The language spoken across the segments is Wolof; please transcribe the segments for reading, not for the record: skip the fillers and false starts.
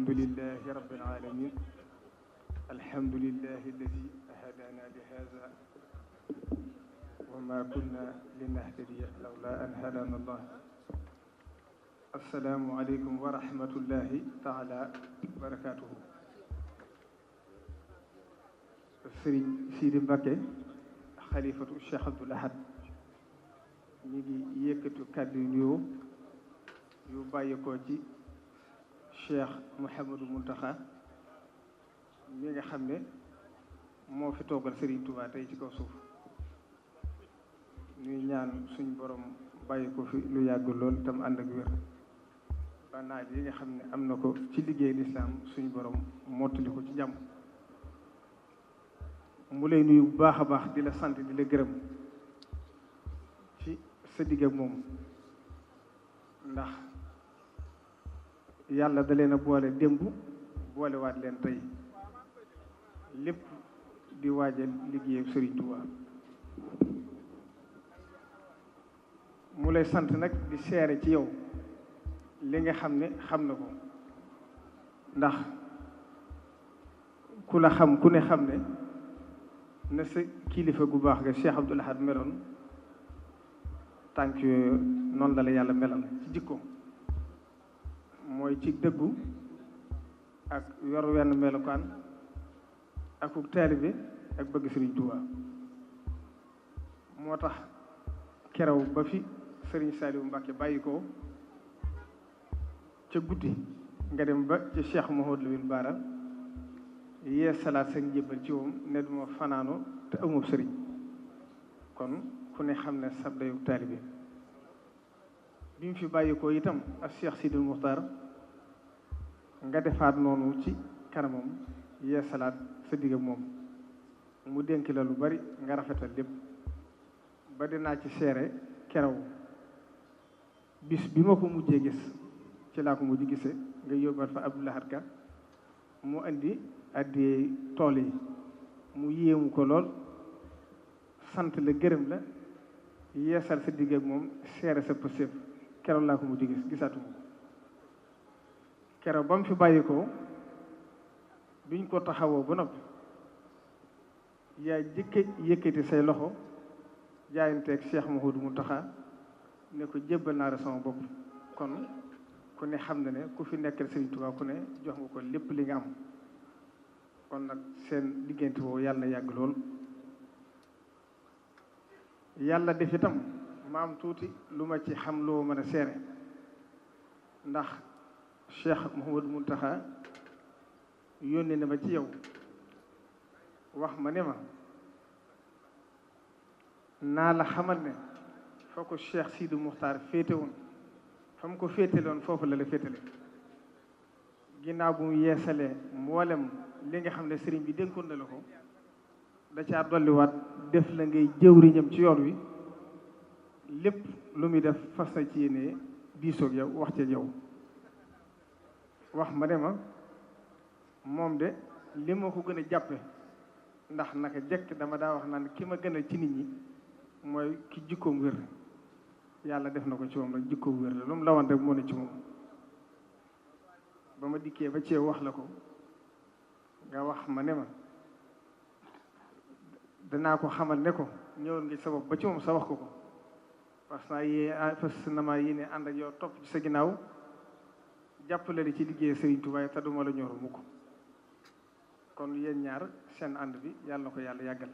alhamdulillahi rabbil alamin alhamdulillahi alladi hadana li hada wa ma kunna linahtadiya lawla an hadana allah. assalaamu aleykum wa rahmatullahi taala wa barakatuhu. Sëriñ Sidi Mbacké xalifatu Cheikh Abdoul Ahad ñi ngi yëkkatu kàddu yu nuyoo yu bàyyeekoo ci Cheikh Mouhamadou Mountakha mi nga xam ne moo fi toogal Serigne Touba tey ci kaw suuf ñuy ñaan suñ borom bàyyi ko fi lu yàgg lool tam ànd ak wér ba naaj yi nga xam ne am na ko ci liggéey lislaam suñ borom mottali ko ci jàmm. mu lay nuyu bu baax a baax di la sant di la gërëm ci sa digg ak moom ndax yàlla da leen a boole démb boolewaat leen tey lépp di waajal liggéeyu Serigne Touba. mu lay sant nag di seere ci yow li nga xam ne xam na ko ndax ku la xam ku ne xam ne na sa kilifa gu baax nga Cheikh Abdoul Ahad meloon tànk yooyu noonu la la yàlla melal ci jikko mooy ci dëggu ak yor wenn melokaan akuk taalibe ak bëgg Serigne Touba. moo tax kerew ba fi Serigne Saliou Mbacké bàyyi ko ca guddi nga dem ba ci Cheikh Mouhamadou Lamine Bara yee salaat sa njëbbal ci moom ne duma fanaano te amul sëriñ kon ku ne xam ne sab dayu taalibe bi mu fi bàyyi ko itam ak Cheikh Sidil Muxtaar nga defaat noonu ci kanamam yee salaat sa digg ak moom mu dénk la lu bari nga rafetal lépp ba dinaa ci seere kerew bis bi ma ko mujjee gis ci laa ko mujj gise nga yóbbal fa Abdoul Ahad Ka mu indi addi tool yi mu yéemu ko lool sant la gërëm la yeesal sa digg ak moom seere sa pëstéef keroog laa ko mujj gis gisaatuma ko keroog ba mu fi bàyyi ko biñ ko taxawoo ba noppi yaa jëkke yëkkati say loxo jaayanteeg Cheikh Mouhamadou Mountakha ne ko jébbal naa la sama bopp kon ku ne xam na ne ku fi nekkal Serigne Touba ku ne jox nga ko lépp li nga am kon nag seen diggante boobu yàlla na yàgg lool. yàlla def itam ma am tuuti lu ma ci xam loo mën a seere ndax Cheikh Mouhamadou Mountakha yónnee na ma ci yow wax ma ne ma naa la xamal ne foo ko Cheikh Sidi Muxtaar féete woon fa mu ko féetaloon foofu la la féetale ginnaaw bu mu yeesalee mboolem li nga xam ne sëriñ bi dénkoon na la ko da caa dolliwaat def la ngay jëwriñam ci yoon wi lépp lu muy def fas na ci yéene diisoog yow wax ci yow wax ma ne ma moom de li ma ko gën a jàppe ndax naka jekk dama daa wax naan ki ma gënal ci nit ñi mooy ki jikkoom wér yàlla def na ko ci moom rek jikkoom wér la lu mu la wan rek moo ne ci moom ba ma dikkee ba ci wax la ko nga wax ma ne ma danaa ko xamal ne ko ñëwoon nga sa bopp ba ci moom sa wax ko ko fas na maa yéene ànd ak yow topp ci sa ginnaaw jàppale li ci liggéey Serigne Touba te duma la ñoru mukk kon yéen ñaar seen ànd bi yàlla na ko yàlla yàggal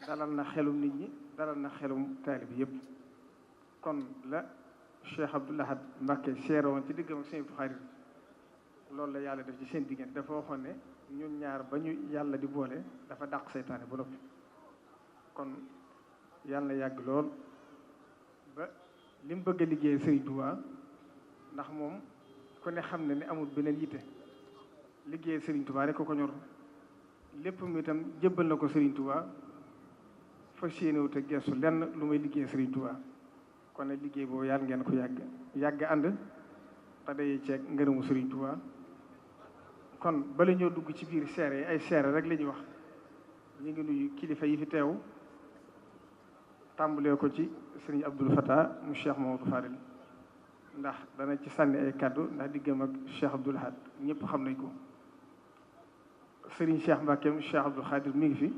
dalal na xelum nit ñi dalal na xelum taalibe bi yëpp kon la Cheikh Abdoul Ahad Mbacké seere woon ci diggam ak Sëñ Abdou Khadre loolu la yàlla def ci seen diggante dafa waxoon ne ñun ñaar ba ñu yàlla di boole dafa dàq seytaane ba noppi kon yàlla na yàgg lool ba li mu bëgg a liggéey Serigne Touba ndax moom ku ne xam ne ni amul beneen yitte liggéey Serigne Touba rek ko ñor lépp mi itam jébbal na ko Serigne Touba fas yéene wut a geesu lenn lu may liggéey Serigne Touba kon nag liggéey boobu yàlla ngeen ko yàgg ànd te day ceeg ngërëmu Serigne Touba kon bala ñoo dugg ci biir seere ay seere rek la ñuy wax ñu ngi nuyu kilifa yi fi teew tàmbalee ko ci Serigne Abdoul Fattah mu Cheikh Mamadou Fadil ndax dana ci sànni ay kàddu ndax diggam ak Cheikh Abdoul Ahad ñëpp xam nañ ko. Serigne Cheikh Mbackeem Cheikh Abdoul Khadir mi ngi fi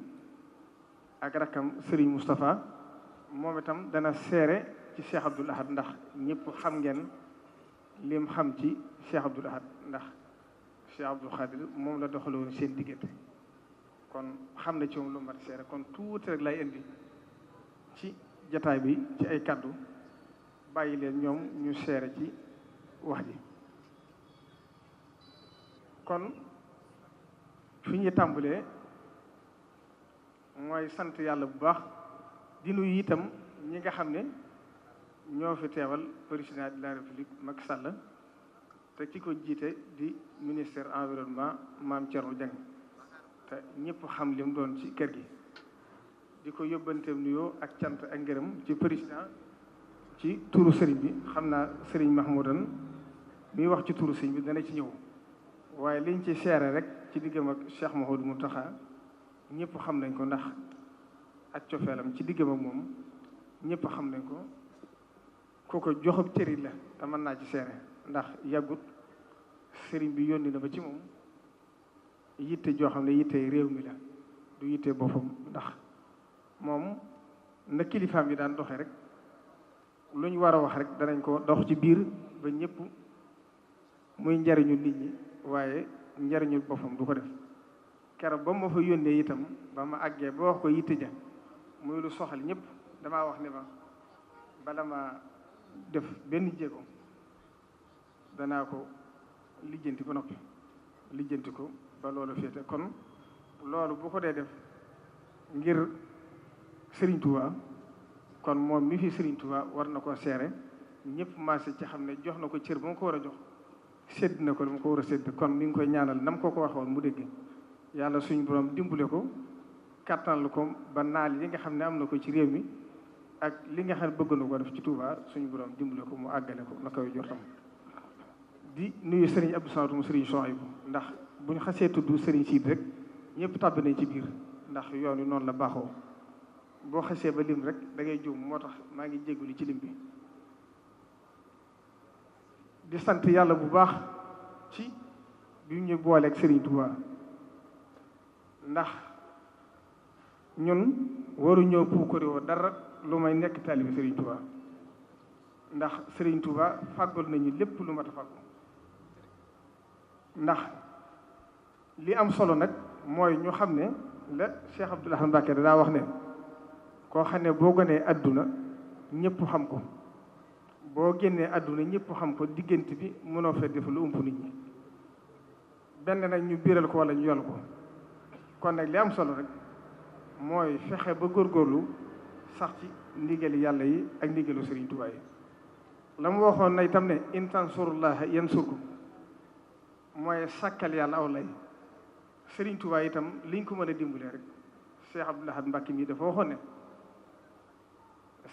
ak rakkam Serigne Moustapha moom itam dana seere ci Cheikh Abdoul Ahad ndax ñëpp xam ngeen lim xam ci Cheikh Abdoul Ahad ndax Cheikh Abdoul Khadir moom la doxaloon seen diggante kon xam na ci moom lu mat seere kon tuuti rek lay indi ci jataay bi ci ay kàddu bàyyi leen ñoom ñu seere ci wax ji kon fi ñu tàmbalee mooy sant yàlla bu baax di nuyu itam ñi nga xam ne ñoo fi teewal président de la république Macky Sall te ki ko jiite di ministère environnement Mame Thierno Dieng te ñëpp xam lim doon ci kër gi di ko yóbbanteem nuyoo ak cant ak ngërëm ci président ci turu sëriñ bi xam naa sëriñ Mahmoudan mi wax ci turu sëriñ bi dana ci ñëw waaye liñ ci seere rek ci diggam ak Cheikh Mouhamadou Mountakha ñëpp xam nañ ko ndax ak cofeelam ci diggam ak moom ñëpp xam nañ ko kooko joxab cëri la te mën naa ci seere ndax yàggut sëriñ bi yónni na ba ci moom yitte joo xam ne yitte réew mi la du yitte boppam ndax moom na kilifaam yi daan doxe rek lu ñu war a wax rek danañ ko dox ci biir ba ñëpp muy njariñu nit ñi waaye njariñu boppam du ko def keroog ba ma fa yónnee itam ba ma àggee ba wax ko yitte ja muy lu soxal ñëpp damaa wax ne ma bala ma def benn jéego danaa ko lijjanti ba noppi lijjanti ko ba loolu féete kon loolu bu ko dee def ngir Serigne Touba kon moom mi fi Serigne Touba war na koo seere ñëpp maase ci xam ne jox na ko cër ba mu ko war a jox sédd na ko lu mu ko war a sédd kon mi ngi koy ñaanal nam ko waxoon mu dégg yàlla suñu borom dimbale ko kattanal ko ba naal yi nga xam ne am na ko ci réew mi ak li nga xam ne bëgg na ko def ci Touba suñu borom dimbale ko mu àggale ko na koy jotam di nuyu Serigne Abdou Samad mu Serigne Souhaïbou ndax bu ñu xasee tudd Serigne Siid rek ñëpp tàbbi nañ ci biir ndax yoon wi noonu la baaxoo boo xasee ba lim rek da ngay juum moo tax maa ngi jégalu ci lim bi di sant yàlla bu baax ci bi ñu booleeg Serigne Touba ndax ñun waruñoo puukarewoo dara lu may nekk taalibe Serigne Touba ndax Serigne Touba fàggal nañu lépp lu mat a fàggu ndax li am solo nag mooy ñu xam ne la Cheikh Abdoul Ahad Mbacké daa wax ne koo xam ne boo gënee àdduna ñëpp xam ko boo génnee àdduna ñëpp xam ko diggante bi mënoo fee def lu ëmp nit ñi benn nag ñu biral ko wala ñu yol ko kon nag li am solo rek mooy fexe ba góorgóorlu sax ci ndigali yàlla yi ak ndigalu Serigne Touba yi la mu waxoon na itam ne in tansurullaha yansurkum mooy sàkkal yàlla aw lay Serigne Touba itam liñ ko mën a dimbalee rek Cheikh Abdoul Ahad Mbacké mi dafa waxoon ne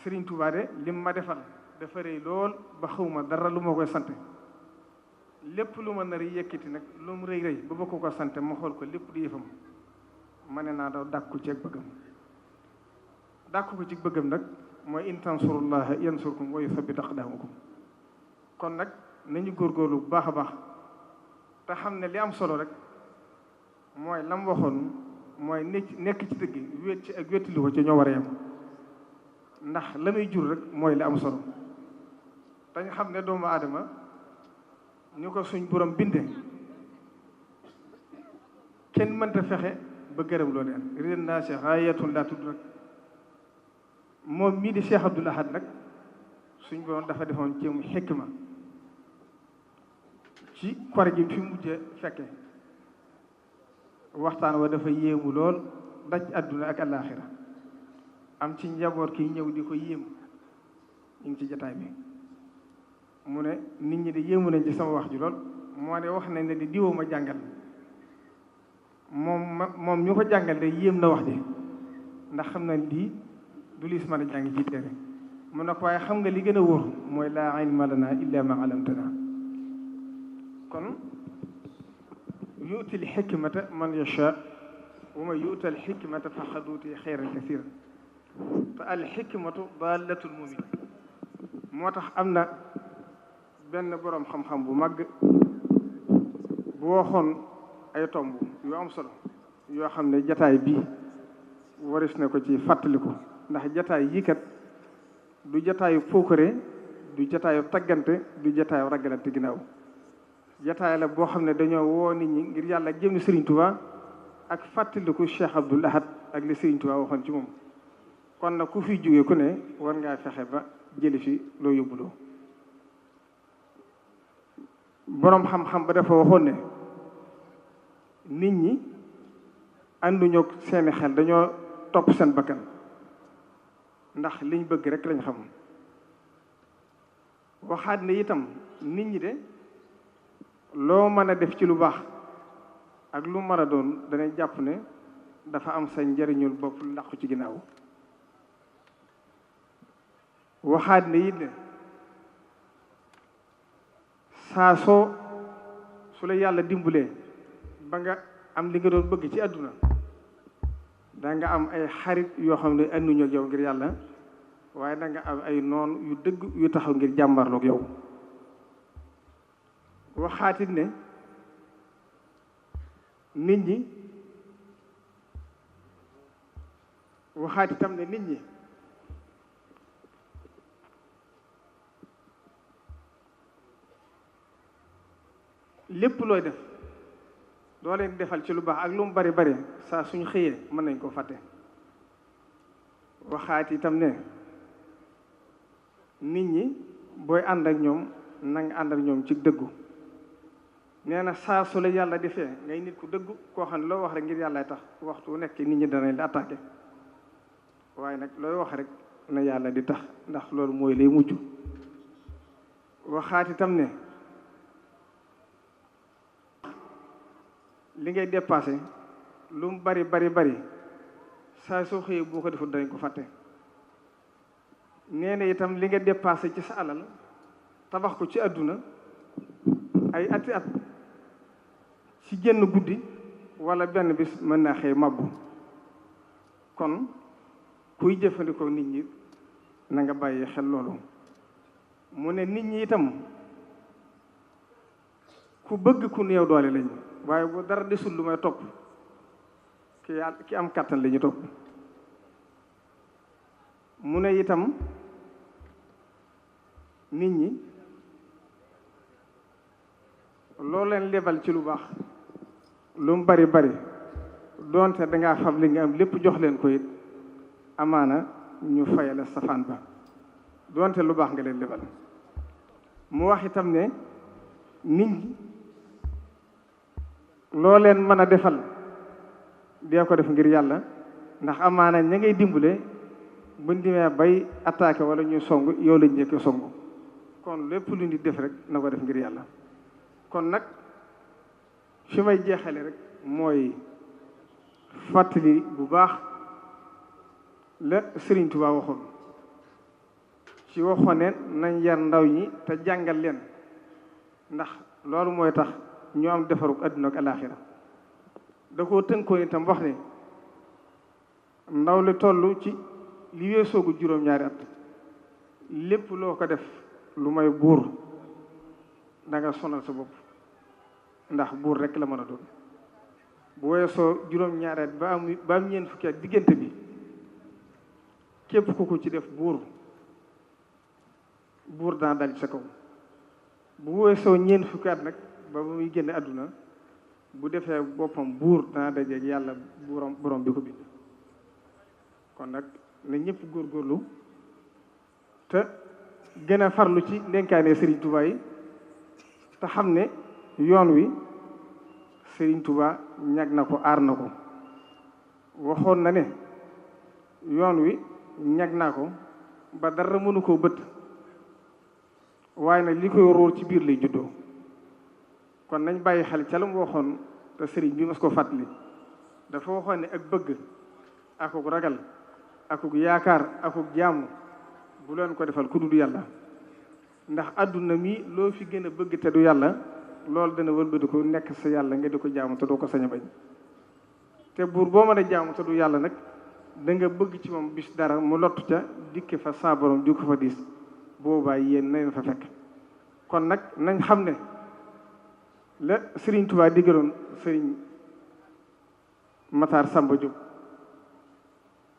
Serigne Touba de lim ma defal dafa rëy lool ba xawma dara lu ma koy sant lépp lu ma nar yëkkati nag lu mu rëy rëy ba ba ko sant ma xool ko lépp di yëfam ma ne naa daw dàkku ci ak bëggam dàkku ko ci bëggam nag mooy in tansurullaha yansurkum wa yuthabbit aqdamakum kon nag nañu góorgóorlu bu baax a baax te xam ne li am solo rek mooy lam waxoon mooy nekk ci dëgg wéet ci ak wéetali ko ci ñoo war a yem ndax la muy jur rek mooy li am solo dañ xam ne doomu aadama ñu ko suñ borom binde kenn mënta fexe ba gërëm loo leen ren naa si xaayatun laa tudd rek moom mii di Cheikh Abdoul Ahad nag suñ borom dafa defoon ci mu xikma ci kor gi fi mujje fekke waxtaan wa dafa yéemu lool daj àdduna ak àllaaxira am ci njaboot ki ñëw di ko yéem ñu ngi ci jataay bi mu ne nit ñi de yéemu nañ ci sama wax ji lool moo ne wax nañ ne di diwoo ma jàngal moom ñu ko jàngal de yéem na wax ji ndax xam na lii du liis mën a jàng ci téere mu ne ko waaye xam nga li gën a wóor mooy laa ilma lana illa ma alamtana kon yu'til hikmata man yasha wa man yu'tal hikmata faqad utiya xayran kasiira te al hikmatu daalatul mu'min moo tax am na benn boroom xam-xam bu mag bu waxoon ay tomb yu am solo yoo xam ne jataay bii waris na ko ci fàttaliku ndax jataay yii kat du jataayu puukare du jataayu taggante du jataayu ragalante ginnaaw jataay la boo xam ne dañoo woo nit ñi ngir yàlla jëm Serigne Touba ak fàttaliku Cheikh Abdoul Ahad ak li Serigne Touba waxoon ci moom kon nag ku fi jógee ku ne war ngaa fexe ba jëli fi loo yóbbuloo boroom xam-xam ba dafa waxoon ne nit ñi ànduñoo seeni xel dañoo topp seen bakkan ndax liñ bëgg rek lañ xam waxaat ne itam nit ñi de loo mën a def ci lu baax ak lu mën a doon danañ jàpp ne dafa am sa njariñul bopp làqu ci ginnaaw waxaat ne it ne saa su la yàlla dimbulee ba nga am li nga doon bëgg ci àdduna da nga am ay xarit yoo xam ne ànduñu ak yow ngir yàlla waaye da nga am ay noon yu dëgg yu taxaw ngir jàmbarloog yow waxaatit ne nit ñi waxaat itam ne nit ñi lépp looy def doo leen defal ci lu baax ak lu mu bari bari saa suñu xëyee mën nañ ko fàtte waxaat itam ne nit ñi booy ànd ak ñoom na nga ànd ak ñoom ci dëggu nee na saa su la yàlla defee ngay nit ku dëggu koo xam ne loo wax rek ngir yàlla tax waxtu nekk nit ñi danañ la attaqué waaye nag looy wax rek na yàlla di tax ndax loolu mooy lay mujj waxaat itam ne li ngay dépassé lu mu bari saa soo xëyee boo ko deful danañ ko fàtte nee na itam li nga dépassé ci sa alal tabax ko ci àdduna ay ati at ci génn guddi wala benn bis mën naa xëy mabbu kon kuy jëfandikoo nit ñi na nga bàyyi xel loolu mu ne nit ñi itam ku bëgg ku néew doole lañu waaye bu dara desul lu may topp ki am kàttan la ñu topp mu ne itam nit ñi loo leen lebal ci lu baax lu mu bari doonte dangaa fab li nga am lépp jox leen ko it amaana ñu fayale safaan ba doonte lu baax nga leen lebal mu wax itam ne nit ñi loo leen mën a defal dee ko def ngir yàlla ndax amaana ña ngay dimbale buñ demee bay attaqué wala ñu song yow lañ njëkk song kon lépp lu nit def rek na ko def ngir yàlla kon nag fi may jeexale rek mooy fàttali bu baax la Serigne Touba waxoon ci waxoon ne nañ yar ndaw ñi te jàngal leen ndax loolu mooy tax ñu am defaruk àdduna ak alaaxira da koo tënkoon itam wax ne ndaw li toll ci li weesoogu juróom-ñaari at lépp loo ko def lu may buur da nga sonal sa bopp ndax buur rek la mën a doon bu weesoo juróom-ñaari at ba am ñeent fukki at diggante bi képp ku ko ci def buur dana dal ci sa kaw bu weesoo ñeent fukki at nag ba muy génn àdduna bu defee boppam buur dana dajeeg yàlla borom bi ko bind kon nag na ñëpp góorgóorlu te gën a farlu ci ndenkaane Serigne Touba yi te xam ne yoon wi Serigne Touba ñag na ko aar na ko waxoon na ne yoon wi ñag naa ko ba dara mënu koo bët waaye nag li koy róor ci biir lay juddoo kon nañ bàyyi xel ca la mu waxoon te sëriñ bi mas ko fàttali dafa waxoon ne ak bëgg akuk ragal akuk yaakaar akuk jaamu bu leen ko defal ku dul yàlla ndax àdduna mi loo fi gën a bëgg te du yàlla loolu dana wëlbati ko nekk sa yàlla nga di ko jaamu te doo ko sañ a bañ te buur boo mën a jaamu te du yàlla nag da nga bëgg ci moom bis dara mu lottu ca dikki fa sa borom di ko fa diis boobaa yéen na leen fa fekk kon nag nañ xam ne la Serigne Touba diggaloon Serigne Matar Samba Diop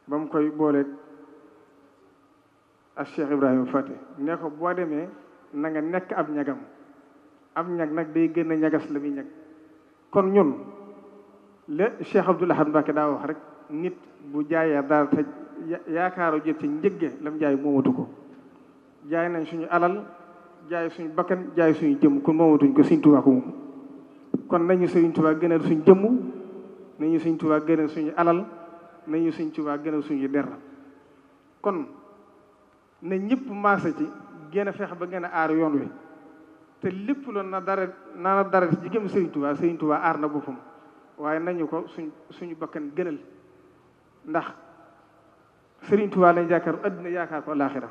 ba mu koy booleeg ak Cheikh Ibrahima Faty ne ko boo demee na nga nekk ab ñagam ab ñag nag day gën a ñagas la muy ñag kon ñun la Cheikh Abdoul Ahad Mbacké daa wax rek nit bu jaayee daal te yaakaaru jël ci njëgge lam jaay moomatu ko jaay nañ suñu alal jaay suñu bakkan jaay suñu jëmm kon moomatuñ ko Sëriñ Tuubaa ko moom kon nañu Sëriñ Tuubaa gënal suñu jëmm nañu Sëriñ Tuubaa gënal suñu alal nañu Sëriñ Tuubaa gënal suñu der kon na ñëpp maase ci gën a feex ba gën a aar yoon wi te lépp loolu na dara ci jigéen Sëriñ Tuubaa aar na boppam waaye nañu ko suñu bakkan gënal ndax Sëriñ Tuubaa lañ yaakaar adduna yaakaar ko alaaxira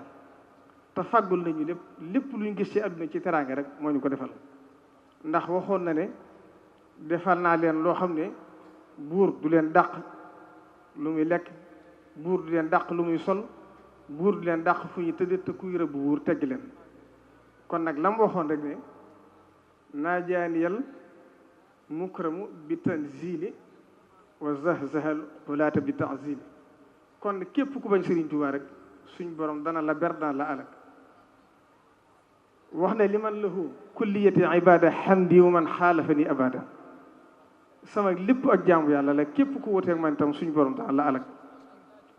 te fàggul nañu lépp luñ gis ci adduna ci teraanga rek moo ñu ko defal ndax waxoon na ne defal naa leen loo xam ne buur du leen dàq lu muy lekk buur du leen dàq lu muy sol buur du leen dàq fu ñu tëdd te kuy rëbb buur tegg leen kon nag la mu waxoon rek ne naa jaaniyal mukramu bi tanzili wa zahzahal xulaata bi ta'zili kon képp ku bañ Sëriñ Tuubaa rek suñ borom dana la ber dana la alak wax ne li man lahu kulliyati ibada hamdi wa man xaalafani abada sama lépp ak jaamu yàlla la képp ku wuteeg man itam suñ borom dana la alak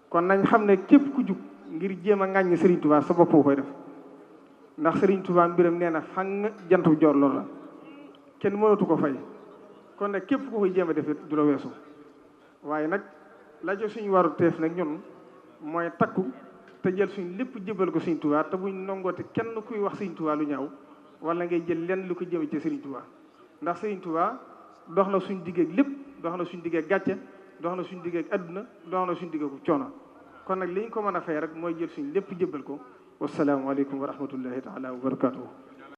kon nañ xam ne képp ku jug ngir jéem a ŋàññi Sëriñ Tuubaa sa bopp koy def ndax Sëriñ Tuubaa mbiram nee na fang jantu joor loolu la kenn mënatu ko fay kon nag képp ku koy jéem a def du la weesu waaye nag la jo suñu waru teef nag ñun mooy takku te jël suñ lépp jébal ko Sëriñ Tuubaa te buñ nongoote kenn kuy wax Sëriñ Tuubaa lu ñaaw wala ngay jël lenn lu ko jëme ci Sëriñ Tuubaa ndax Sëriñ Tuubaa dox na suñ diggeeg lépp dox na suñ diggeeg gàcce dox na suñ diggeeg adduna dox na suñ diggeeg coono kon nag li ñu ko mën a fay rek mooy jël suñ lépp jébal ko wasalaamualeykum wa rahmatullahi taala wa barakatuhu